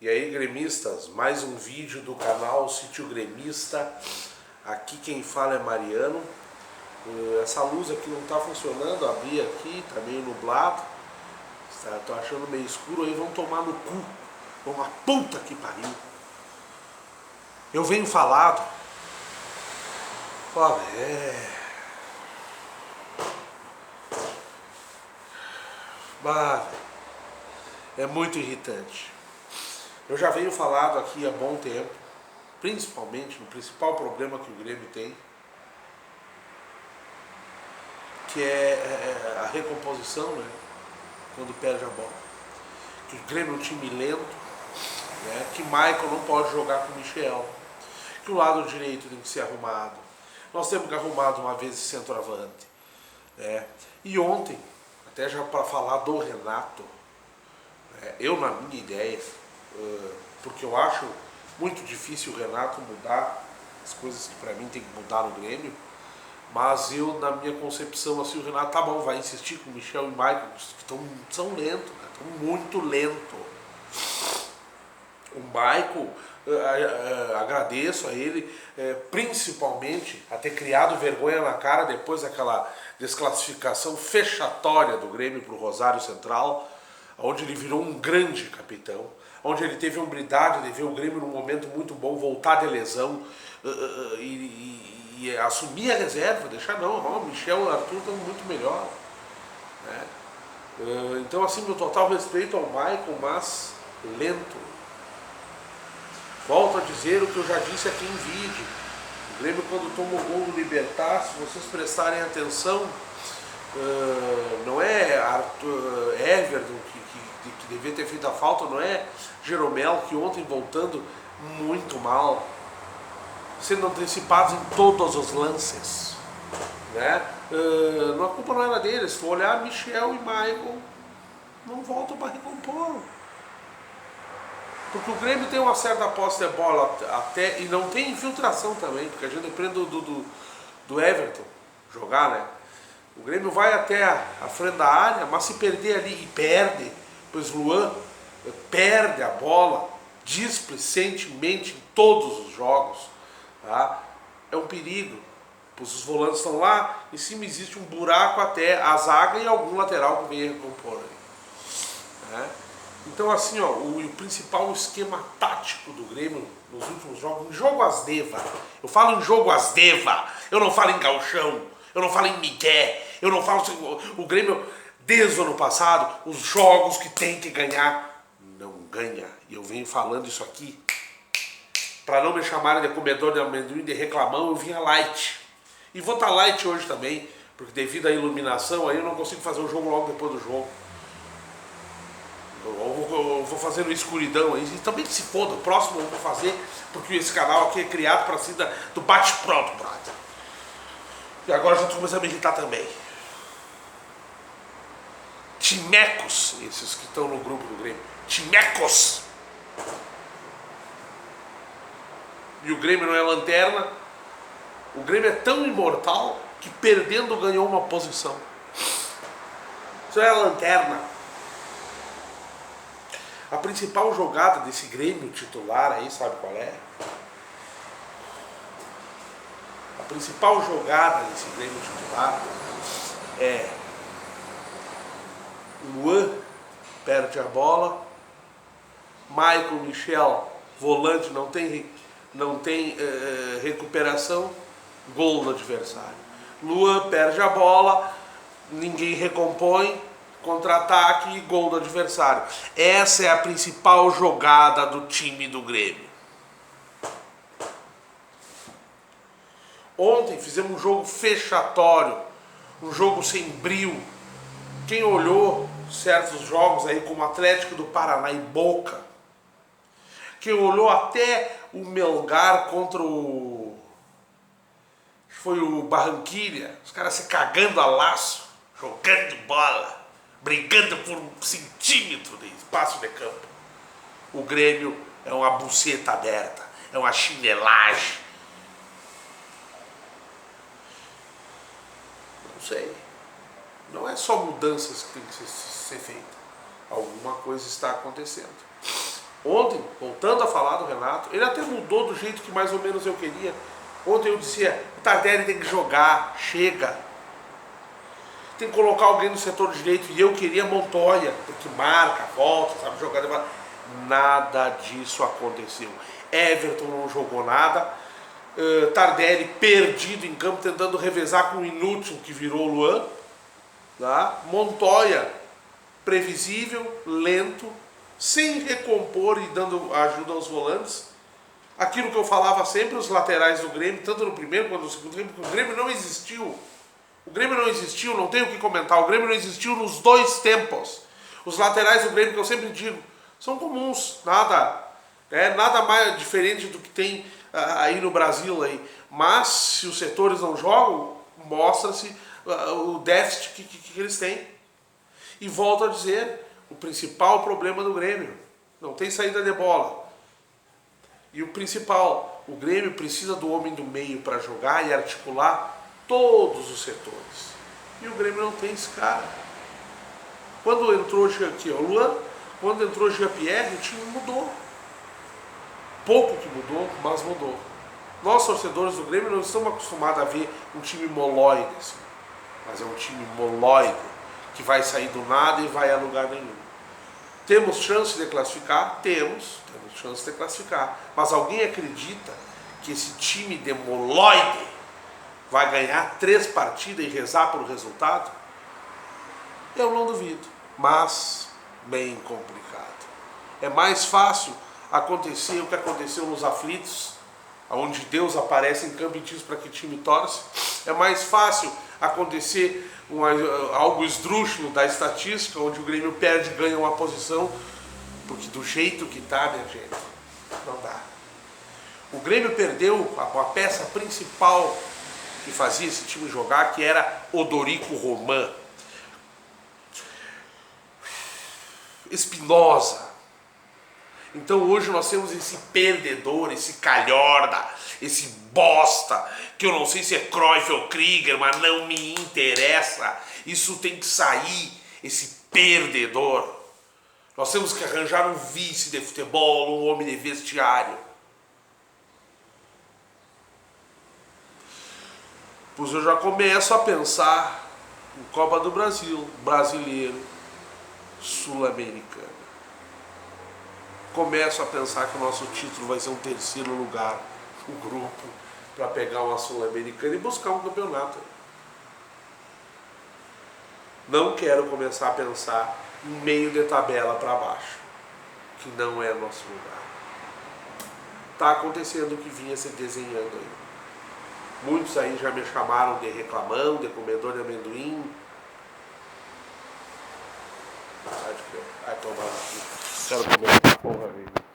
E aí, gremistas, mais um vídeo do canal Sítio Gremista. Aqui quem fala é Mariano. Essa luz aqui não está funcionando, abri aqui, está meio nublado. Estou achando meio escuro aí, vão tomar no cu. Uma puta que pariu. Eu venho falado. Olha, é muito irritante. Eu já venho falado aqui há bom tempo, principalmente no principal problema que o Grêmio tem, que é a recomposição, né, quando perde a bola. Que o Grêmio é um time lento, né, que Michael não pode jogar com o Michel, que o lado direito tem que ser arrumado. Nós temos que arrumar de uma vez esse centroavante. Né. E ontem, até já para falar do Renato, eu na minha ideia, porque eu acho muito difícil o Renato mudar as coisas que para mim tem que mudar no Grêmio, mas eu, na minha concepção, assim, o Renato tá bom, vai insistir com o Michel e o Michael, que são lentos, estão muito lentos. O Michael, agradeço a ele, principalmente a ter criado vergonha na cara depois daquela desclassificação fechatória do Grêmio para o Rosário Central, onde ele virou um grande capitão, onde ele teve a humildade de ver o Grêmio num momento muito bom, voltar de lesão e assumir a reserva, deixar não, o Michel e o Arthur estão muito melhor. Né? Então, assim, meu total respeito ao Michael, mas lento. Volto a dizer o que eu já disse aqui em vídeo. O Grêmio, quando toma o gol do Libertad, se vocês prestarem atenção, não é Everton que devia ter feito a falta, não é Jeromel, que ontem voltando muito mal, sendo antecipados em todos os lances, né? A culpa não era deles. Se for olhar, Michel e Michael não voltam para recompor, porque o Grêmio tem uma certa posse de bola até, e não tem infiltração também, porque a gente depende do Everton jogar, né? O Grêmio vai até a frente da área, mas se perder ali e perde, pois Luan perde a bola displicentemente em todos os jogos, tá? É um perigo, pois os volantes estão lá, em cima existe um buraco até a zaga e algum lateral que venha recompor ali. Né? Então, assim, ó, o principal esquema tático do Grêmio nos últimos jogos, em jogo Asdeva, eu falo em jogo Asdeva, eu não falo em gauchão, eu não falo em migué, eu não falo assim, o Grêmio, desde o ano passado, os jogos que tem que ganhar, não ganha. E eu venho falando isso aqui, para não me chamarem de comedor de amendoim, de reclamão, eu vinha light. E vou estar light hoje também, porque devido à iluminação, aí eu não consigo fazer o jogo logo depois do jogo. Eu vou fazer no escuridão aí, e também que se foda, o próximo eu vou fazer, porque esse canal aqui é criado para cima do bate-pronto, brother. E agora já estou começando a me irritar também. Timecos, esses que estão no grupo do Grêmio. Timecos! E o Grêmio não é lanterna. O Grêmio é tão imortal que perdendo ganhou uma posição. Isso é a lanterna. A principal jogada desse Grêmio titular aí, sabe qual é? A principal jogada desse Grêmio titular é Luan perde a bola, Michael, Michel, volante, não tem recuperação, gol do adversário. Luan perde a bola, ninguém recompõe, contra-ataque e gol do adversário. Essa é a principal jogada do time do Grêmio. Ontem fizemos um jogo fechatório, um jogo sem brio. Quem olhou certos jogos aí como Atlético do Paraná e Boca, quem olhou até o Melgar contra foi o Barranquilla, os caras se cagando a laço, jogando bola, brigando por um centímetro de espaço de campo. O Grêmio é uma buceta aberta, é uma chinelagem. Não sei. Não é só mudanças que tem que ser feita. Alguma coisa está acontecendo. Ontem, voltando a falar do Renato, ele até mudou do jeito que mais ou menos eu queria. Ontem eu dizia, o Tardelli tem que jogar, chega. Tem que colocar alguém no setor direito, e eu queria Montoya, porque marca, volta, sabe jogar. Nada disso aconteceu. Everton não jogou nada. Tardelli perdido em campo, tentando revezar com o inútil que virou o Luan. Tá? Montoya, previsível, lento, sem recompor e dando ajuda aos volantes. Aquilo que eu falava sempre, os laterais do Grêmio, tanto no primeiro quanto no segundo tempo, porque o Grêmio não existiu. O Grêmio não existiu, não tenho o que comentar, o Grêmio não existiu nos dois tempos. Os laterais do Grêmio, que eu sempre digo, são comuns, nada mais diferente do que tem aí no Brasil. Mas se os setores não jogam, mostra-se o déficit que eles têm. E volto a dizer, o principal problema do Grêmio, não tem saída de bola. E o principal, o Grêmio precisa do homem do meio para jogar e articular todos os setores. E o Grêmio não tem esse cara. Quando entrou aqui, o Luan, quando entrou Jean-Pierre, o time mudou. Pouco que mudou, mas mudou. Nós, torcedores do Grêmio, não estamos acostumados a ver um time moloide, assim. Mas é um time moloide, que vai sair do nada e vai a lugar nenhum. Temos chance de classificar? Temos chance de classificar. Mas alguém acredita que esse time de moloide vai ganhar 3 partidas e rezar por resultado? Eu não duvido, mas bem complicado. É mais fácil acontecer o que aconteceu nos aflitos, onde Deus aparece em campo e diz para que time torce. É mais fácil acontecer algo esdrúxulo da estatística, onde o Grêmio perde e ganha uma posição, porque do jeito que tá, minha gente, não dá. O Grêmio perdeu a peça principal que fazia esse time jogar, que era Odorico Roman, Espinosa. Então hoje nós temos esse perdedor, esse calhorda, esse bosta, que eu não sei se é Cruyff ou Krieger, mas não me interessa. Isso tem que sair, esse perdedor. Nós temos que arranjar um vice de futebol, um homem de vestiário. Pois eu já começo a pensar em Copa do Brasil, brasileiro, sul-americano. Começo a pensar que o nosso título vai ser um 3º lugar no grupo para pegar uma sul-americana e buscar um campeonato. Não quero começar a pensar em meio de tabela para baixo, que não é nosso lugar. Está acontecendo o que vinha se desenhando aí. Muitos aí já me chamaram de reclamão, de comedor de amendoim. Vai tomar aqui. Quero comer essa porra aí.